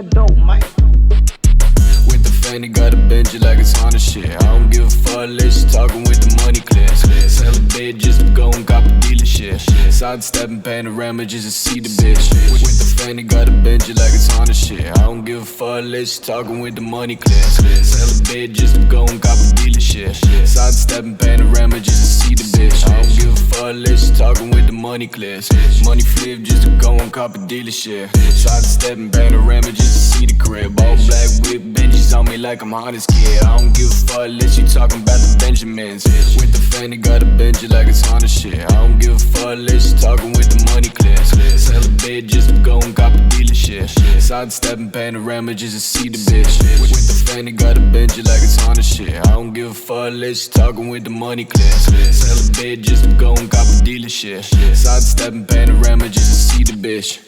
that dope, man. With the fanny, gotta bend you like it's Honda shit. I don't give a fuck unless you talking with the money clear. Sell a bed just to go and cop a dealership. Sidestepping panorama just to see the bitch. With the fanny, gotta bend you like it's Honda shit. I don't give a fuck unless you talking with the money clear. Sell a bed just to go and cop a dealership. Sidestepping panorama just to see the bitch. I don't give a fuck unless you talking with the money clear. Money flip just to go and cop a dealership. Sidestepping panorama just to see the crib. All black whip Benjis on me like I'm Honda's kid. I don't give a fuck unless you talking about the Benjamins. With the fanny, gotta bend you like it's Honda shit. I don't give a fuck unless you talking with the money clear. Sell a bed just to go and cop a dealership. Sidestepping panorama just to see the bitch. With the fanny, gotta bend you like it's Honda shit. I don't give a fuck unless you talking with the money clear. Sell a bed just to go and cop a dealership. Sidestepping panorama just to see the bitch.